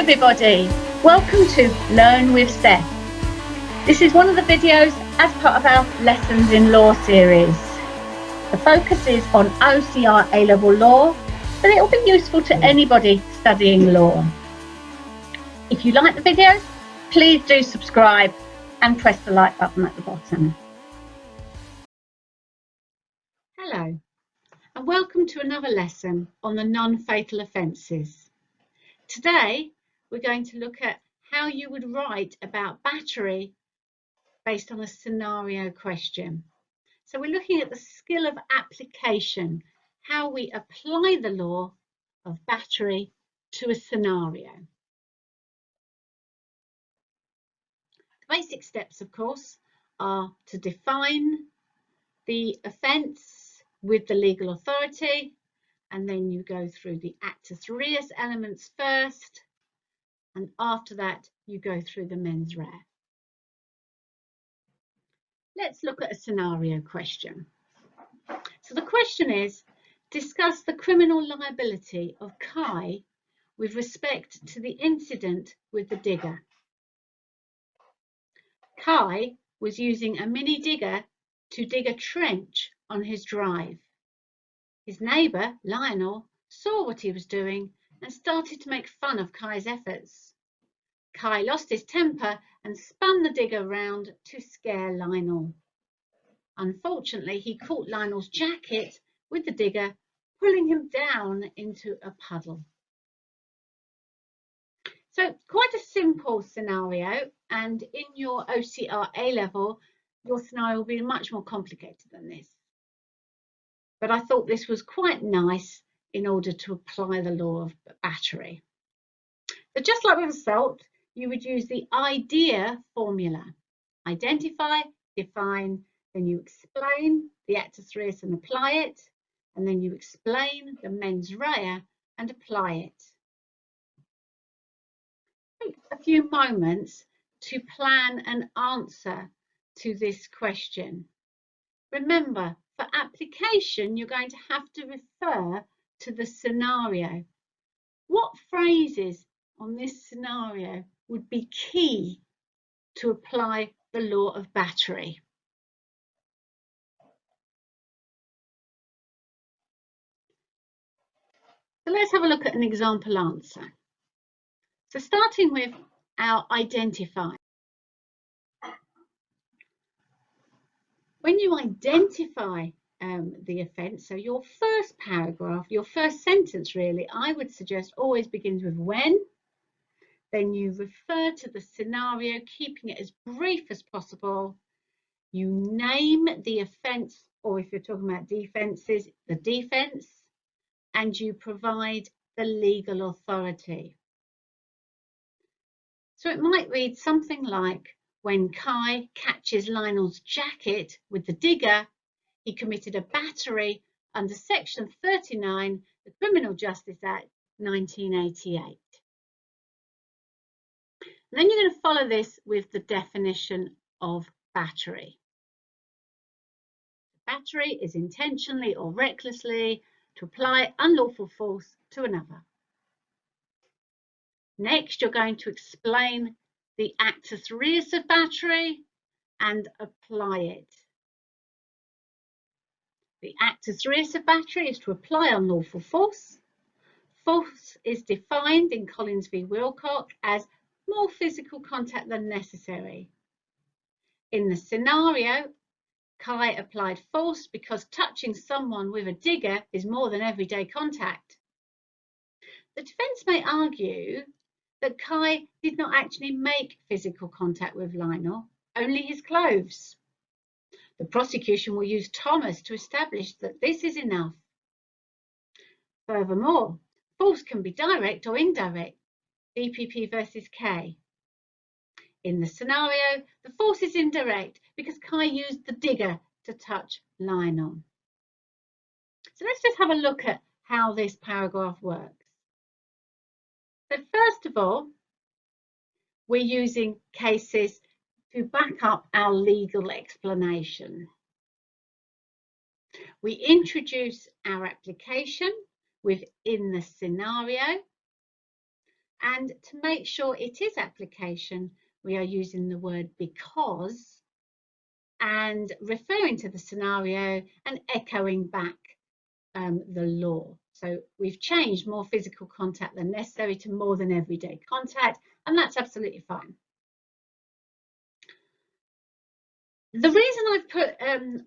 everybody, welcome to Learn with Steph. This is one of the videos as part of our Lessons in Law series. The focus is on OCR A Level Law, but it will be useful to anybody studying law. If you like the videos, please do subscribe and press the like button at the bottom. Hello, and welcome to another lesson on the non-fatal offences. Today, we're going to look at how you would write about battery based on a scenario question. So we're looking at the skill of application, how we apply the law of battery to a scenario. The basic steps, of course, are to define the offence with the legal authority, and then you go through the actus reus elements first, and after that you go through the mens rea. Let's look at a scenario question. So the question is, discuss the criminal liability of Kai with respect to the incident with the digger. Kai was using a mini digger to dig a trench on his drive. His neighbour, Lionel, saw what he was doing and started to make fun of Kai's efforts. Kai lost his temper and spun the digger round to scare Lionel. Unfortunately, he caught Lionel's jacket with the digger, pulling him down into a puddle. So quite a simple scenario, and in your OCR A level, your scenario will be much more complicated than this. But I thought this was quite nice in order to apply the law of battery. So just like with assault, you would use the idea formula. Identify, define, then you explain the actus reus and apply it, and then you explain the mens rea and apply it. Take a few moments to plan an answer to this question. Remember, for application, you're going to have to refer to the scenario. What phrases on this scenario would be key to apply the law of battery? So let's have a look at an example answer. So starting with our identify. When you identify the offence, so your first paragraph, your first sentence really, I would suggest always begins with when. Then you refer to the scenario, keeping it as brief as possible. You name the offence, or if you're talking about defences, the defence, and you provide the legal authority. So it might read something like, when Kai catches Lionel's jacket with the digger, he committed a battery under Section 39, the Criminal Justice Act 1988. And then you're going to follow this with the definition of battery. Battery is intentionally or recklessly to apply unlawful force to another. Next, you're going to explain the actus reus of battery and apply it. The actus reus of battery is to apply unlawful force. Force is defined in Collins v. Wilcock as more physical contact than necessary. In the scenario, Kai applied force because touching someone with a digger is more than everyday contact. The defence may argue that Kai did not actually make physical contact with Lionel, only his clothes. The prosecution will use Thomas to establish that this is enough. Furthermore, force can be direct or indirect, BPP versus K. In the scenario, the force is indirect because Kai used the digger to touch Lionel. So let's just have a look at how this paragraph works. So first of all, we're using cases to back up our legal explanation. We introduce our application within the scenario. And to make sure it is application, we are using the word because and referring to the scenario and echoing back the law. So we've changed more physical contact than necessary to more than everyday contact, and that's absolutely fine. The reason I've put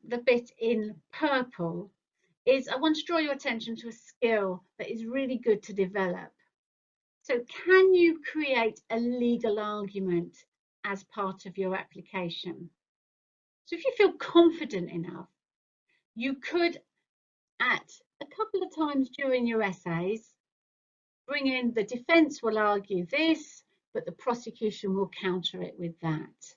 the bit in purple is I want to draw your attention to a skill that is really good to develop. So can you create a legal argument as part of your application? So if you feel confident enough, you could, at a couple of times during your essays, bring in the defence will argue this, but the prosecution will counter it with that.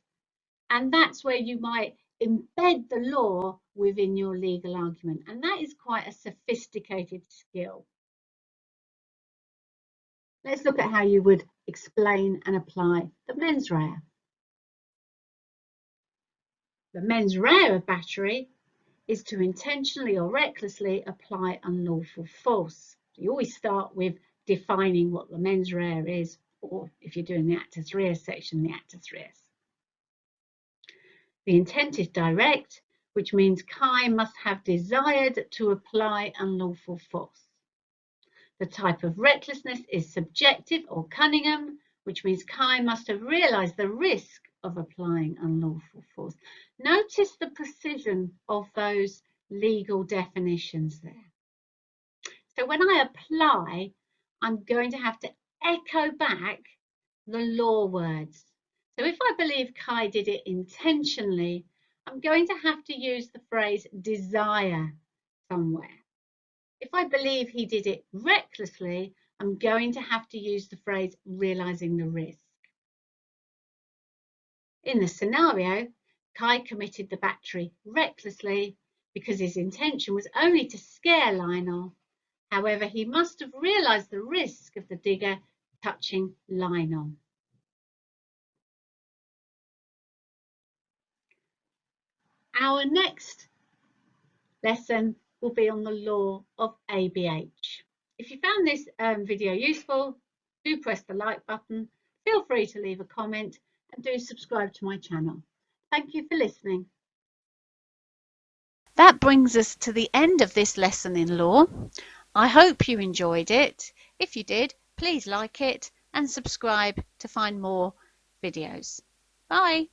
And that's where you might embed the law within your legal argument. And that is quite a sophisticated skill. Let's look at how you would explain and apply the mens rea. The mens rea of battery is to intentionally or recklessly apply unlawful force. You always start with defining what the mens rea is, or if you're doing the actus reus section, the actus reus. The intent is direct, which means Kai must have desired to apply unlawful force. The type of recklessness is subjective or Cunningham, which means Kai must have realised the risk of applying unlawful force. Notice the precision of those legal definitions there. So when I apply, I'm going to have to echo back the law words. So if I believe Kai did it intentionally, I'm going to have to use the phrase desire somewhere. If I believe he did it recklessly, I'm going to have to use the phrase realising the risk. In the scenario, Kai committed the battery recklessly because his intention was only to scare Lionel. However, he must have realised the risk of the digger touching Lionel. Our next lesson will be on the law of ABH. If you found this video useful, do press the like button, feel free to leave a comment and do subscribe to my channel. Thank you for listening. That brings us to the end of this lesson in law. I hope you enjoyed it. If you did, please like it and subscribe to find more videos. Bye.